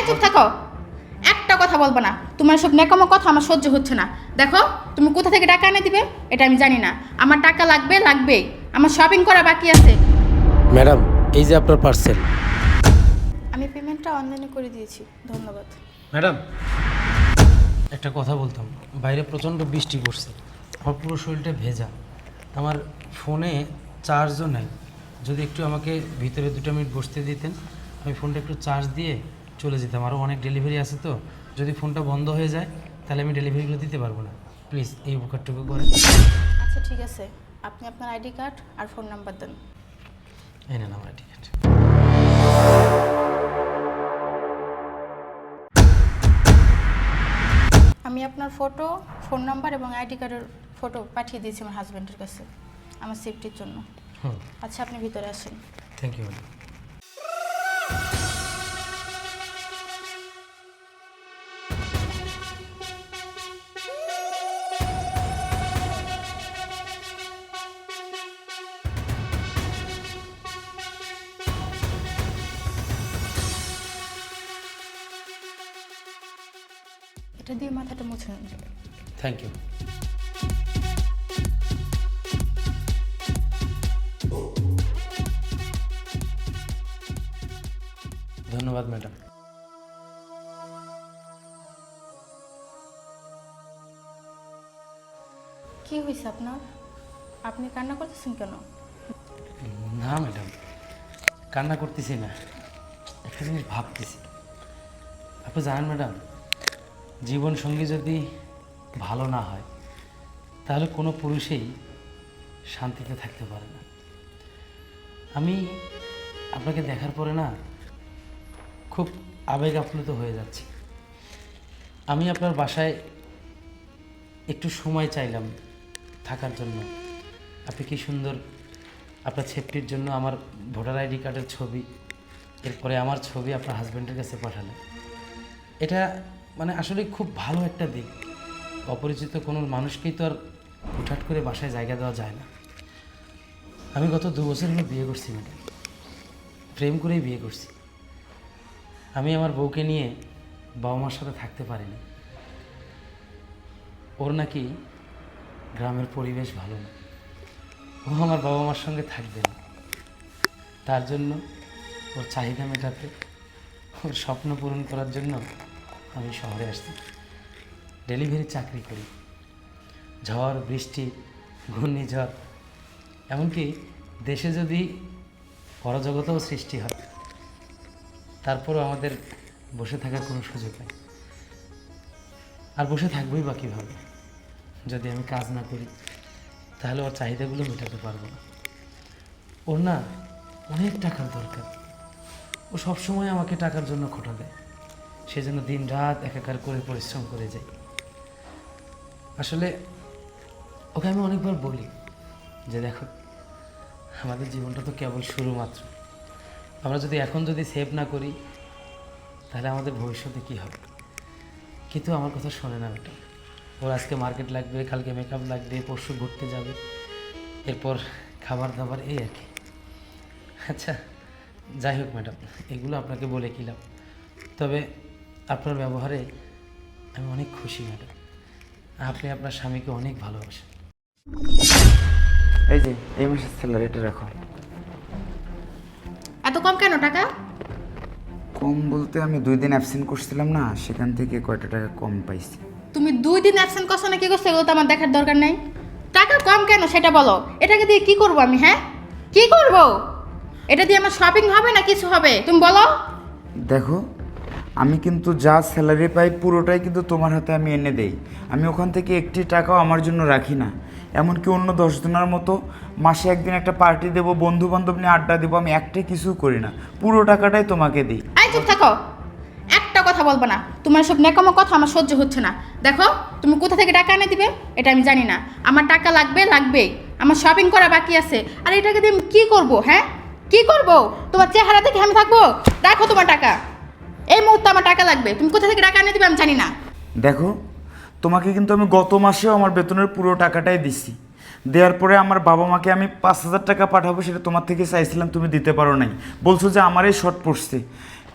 চুপ থাকো, একটা কথা বলবো না। তোমার সব নেকামো কথা আমার সহ্য হচ্ছে না। দেখো তুমি কোথা থেকে টাকা এনে দিবে এটা আমি জানি না। আমার টাকা লাগবে, লাগবেই। আমার শপিং করা বাকি আছে। ম্যাডাম, এই যে আপনার পার্সেল। আমি পেমেন্টটা অনলাইনে করে দিয়েছি, ধন্যবাদ। ম্যাডাম, একটা কথা বলতাম। বাইরে প্রচণ্ড বৃষ্টি পড়ছে, আমার পুরো শরীরটা ভেজা, আমার ফোনে চার্জও নাই। যদি একটু আমাকে ভিতরে 2 মিনিট বসতে দিতেন, আমি ফোনটা একটু চার্জ দিয়ে চলে যেতাম। আরও অনেক ডেলিভারি আছে তো, যদি ফোনটা বন্ধ হয়ে যায় তাহলে আমি ডেলিভারিগুলো দিতে পারবো না। প্লিজ এই উপকারটুকু করেন। আচ্ছা ঠিক আছে, আপনি আপনার আইডি কার্ড আর ফোন নাম্বার দেন। এই নেন আমার টিকিট। আমি আপনার ফটো, ফোন নাম্বার এবং আইডি কার্ডের ফটো পাঠিয়ে দিয়েছি আমার হাজব্যান্ডের কাছে আমার সেফটির জন্য। হুম, আচ্ছা আপনি ভিতরে আসেন। Thank you madam. এটা দিয়ে মাথাটা মুছে নিন। Thank you. ধন্যবাদ ম্যাডাম। কি হয়েছে আপনার? আপনি কান্না করতেছেন কেন? না ম্যাডাম, কান্না করতেছি না, একটা জিনিস ভাবতেছি। আপনি জানেন ম্যাডাম, জীবন সঙ্গী যদি ভালো না হয় তাহলে কোনো পুরুষেই শান্তিতে থাকতে পারে না। আমি আপনাকে দেখার পরে না খুব আবেগ আপ্লুত হয়ে যাচ্ছি। আমি আপনার বাসায় একটু সময় চাইলাম থাকার জন্য। আপনি কি সুন্দর আপনার সেফটির জন্য আমার ভোটার আইডি কার্ডের ছবি, এরপরে আমার ছবি আপনার হাজব্যান্ডের কাছে পাঠালেন। এটা মানে আসলে খুব ভালো একটা দিক। অপরিচিত কোনো মানুষকেই তো আর হুটহাট করে বাসায় জায়গা দেওয়া যায় না। আমি গত 2 বছর হলো বিয়ে করছি ম্যাডাম, প্রেম করেই বিয়ে করছি। আমি আমার বউকে নিয়ে বাবা মার সাথে থাকতে পারিনি। ওর নাকি গ্রামের পরিবেশ ভালো না, ও আমার বাবা মার সঙ্গে থাকবে না। তার জন্য ওর চাহিদা মেটাতে, ওর স্বপ্ন পূরণ করার জন্য আমি শহরে আসছি। ডেলিভারি চাকরি করি। ঝড় বৃষ্টি, ঘূর্ণিঝড়, এমনকি দেশে যদি পরজগতেও সৃষ্টি হয়, তারপরও আমাদের বসে থাকার কোনো সুযোগ নেই। আর বসে থাকবোই বা কীভাবে? যদি আমি কাজ না করি তাহলে ওর চাহিদাগুলো মেটাতে পারবো না। ওর না অনেক টাকার দরকার, ও সবসময় আমাকে টাকার জন্য খোটা দেয়। সেজন্য দিন রাত একাকার করে পরিশ্রম করে যাই। আসলে ওকে আমি অনেকবার বলি যে দেখো, আমাদের জীবনটা তো কেবল শুরু মাত্র। আমরা যদি এখন সেভ না করি তাহলে আমাদের ভবিষ্যতে কী হবে? কিন্তু আমার কথা শোনে না ম্যাডাম। ওর আজকে মার্কেট লাগবে, কালকে মেকআপ লাগবে, পরশু ঘুরতে যাবে, এরপর খাবার দাবার, এই আর কি। আচ্ছা যাই হোক ম্যাডাম, এগুলো আপনাকে বলে কী লাভ? তবে আপনার ব্যবহারে আমি অনেক খুশি ম্যাডাম। আপনি আপনার স্বামীকে অনেক ভালোবাসেন। এই যে এই মাসের স্যালারিটা রাখো। এত কম কেন টাকা? কম বলতে আমি 2 দিন অ্যাবসেন্ট করছিলাম না, সেখান থেকে কয়টা টাকা কম পাইছি। তুমি 2 দিন অ্যাবসেন্ট করছো না কি করছো এগুলো তো আমার দেখার দরকার নাই। টাকা কম কেন সেটা বলো। এটাকে দিয়ে কি করব আমি? হ্যাঁ কি করব? এটা দিয়ে আমার শপিং হবে না কিছু হবে? তুমি বলো। দেখো, আমি কিন্তু যা স্যালারি পাই পুরোটাই কিন্তু তোমার হাতে আমি এনে দেই। আমি ওখান থেকে একটি টাকাও আমার জন্য রাখি না। এমনকি অন্য 10 জনের মতো মাসে একদিন একটা পার্টি দেবো, বন্ধু বান্ধব নিয়ে আড্ডা দেবো, আমি একটাই কিছু করি না, পুরো টাকাটাই তোমাকে দিই। আই চুপ থাকো, একটা কথা বলবো না। তোমার সব নেকামো কথা আমার সহ্য হচ্ছে না। দেখো তুমি কোথা থেকে টাকা এনে দিবে এটা আমি জানি না। আমার টাকা লাগবে, লাগবেই। আমার শপিং করা বাকি আছে। আর এটাকে দিয়ে আমি কী করবো? হ্যাঁ কি করব? তোমার চেহারা দেখে আমি থাকবো? রাখো তোমার টাকা, এই মুহূর্তে আমার টাকা লাগবে। তুমি কোথা থেকে টাকা এনে দিবে আমি জানি না। দেখো, তোমাকে কিন্তু আমি গত মাসেও আমার বেতনের পুরো টাকাটাই দিছি। দেওয়ার পরে আমার বাবা মাকে আমি 5,000 টাকা পাঠাবো, সেটা তোমার থেকে চাইছিলাম, তুমি দিতে পারো নাই। বলছো যে আমারই শর্ট পড়ছে।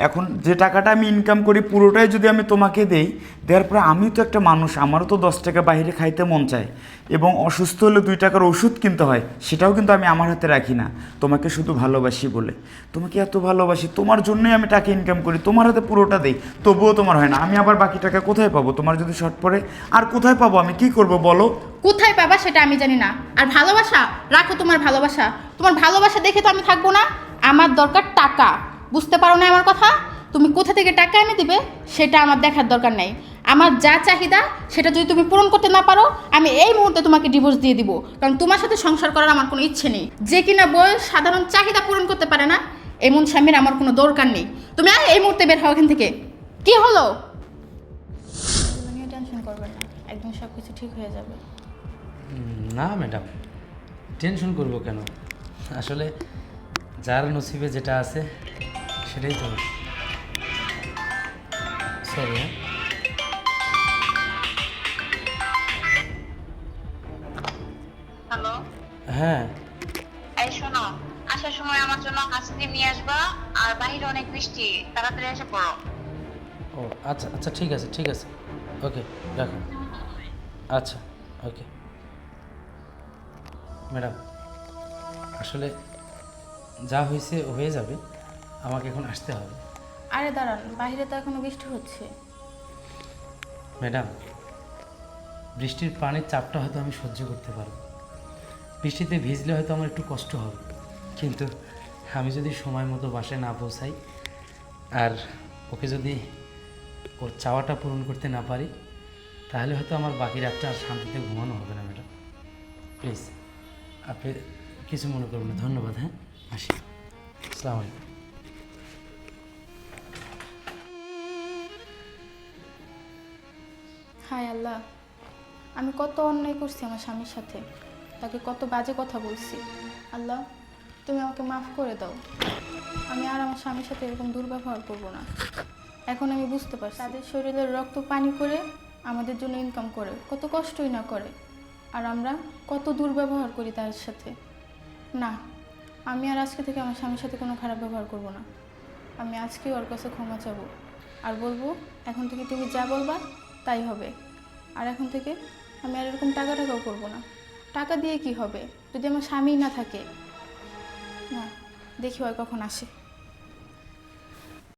এখন যে টাকাটা আমি ইনকাম করি পুরোটাই যদি আমি তোমাকে দেই, দেওয়ার পরে আমিও তো একটা মানুষ, আমারও তো 10 টাকা বাইরে খাইতে মন চায়, এবং অসুস্থ হলে 2 টাকার ওষুধ কিনতে হয়, সেটাও কিন্তু আমি আমার হাতে রাখি না তোমাকে শুধু ভালোবাসি বলে। তোমাকে এত ভালোবাসি, তোমার জন্যই আমি টাকা ইনকাম করি, তোমার হাতে পুরোটা দেই, তবুও তোমার হয় না। আমি আবার বাকি টাকা কোথায় পাবো? তোমার যদি শর্ট পড়ে আর কোথায় পাবো? আমি কি করব বলো? কোথায় পাবা সেটা আমি জানি না। আর ভালোবাসা রাখো, তোমার ভালোবাসা, তোমার ভালোবাসা দেখে তো আমি থাকবো না। আমার দরকার টাকা, বুঝতে পারো না আমার কথা? তুমি কোথা থেকে টাকা এনে দিবে সেটা আমার দেখার দরকার নেই। আমার যা চাহিদা সেটা যদি তুমি পূরণ করতে না পারো, আমি এই মুহূর্তে তোমাকে ডিভোর্স দিয়ে দিব। কারণ তোমার সাথে সংসার করার আমার কোনো ইচ্ছে নেই। যে কিনা বয়স সাধারণ চাহিদা পূরণ করতে পারে না, এমন স্বামীর আমার কোনো দরকার নেই। তুমি এই মুহূর্তে বের হও এখান থেকে। কি হলো? টেনশন করবেন না, একদম সব কিছু ঠিক হয়ে যাবে। না ম্যাডাম, টেনশন করব কেন? আসলে যার নসিবে যেটা আছে সেটাই তো। সরি। হ্যালো, হ্যাঁ। এই শোনো, আসার সময় আমার জন্য আইসক্রিম নিয়ে আসবা, আর বাইরে অনেক বৃষ্টি, তাড়াতাড়ি এসে পড়ো। ও আচ্ছা আচ্ছা, ঠিক আছে ঠিক আছে, ওকে রাখো। আচ্ছা ওকে ম্যাডাম, আসলে যা হয়েছে হয়ে যাবে, আমাকে এখন আসতে হবে। আরে দাঁড়ান, বাইরে তো এখনো বৃষ্টি হচ্ছে। ম্যাডাম, বৃষ্টির পানির চাপটা হয়তো আমি সহ্য করতে পারবো, বৃষ্টিতে ভিজলে হয়তো আমার একটু কষ্ট হবে, কিন্তু আমি যদি সময় মতো বাসায় না পৌঁছাই আর ওকে যদি ওর চাওয়াটা পূরণ করতে না পারি, তাহলে হয়তো আমার বাকি রাতটা আর শান্তিতে ঘুমানো হবে না। ম্যাডাম প্লিজ, আপনি কিছু মনে করবেন না। ধন্যবাদ। হ্যাঁ, আসি। আসসালামু আলাইকুম। হায় আল্লাহ, আমি কত অন্যায় করছি আমার স্বামীর সাথে, তাকে কত বাজে কথা বলছি। আল্লাহ, তুমি আমাকে মাফ করে দাও। আমি আর আমার স্বামীর সাথে এরকম দুর্ব্যবহার করব না। এখন আমি বুঝতে পারছি তাদের শরীরের রক্ত পানি করে আমাদের জন্য ইনকাম করে, কত কষ্টই না করে, আর আমরা কত দুর্ব্যবহার করি তাদের সাথে। না, আমি আর আজকে থেকে আমার স্বামীর সাথে কোনো খারাপ ব্যবহার করব না। আমি আজকেই ওর কাছে ক্ষমা চাবো আর বলবো, এখন থেকে তুমি যা বলবা তাই হবে। আর এখন থেকে আমি আর এরকম টাকাও করবো না। টাকা দিয়ে কি হবে যদি আমার স্বামী না থাকে? না, দেখি হয় কখন আসে।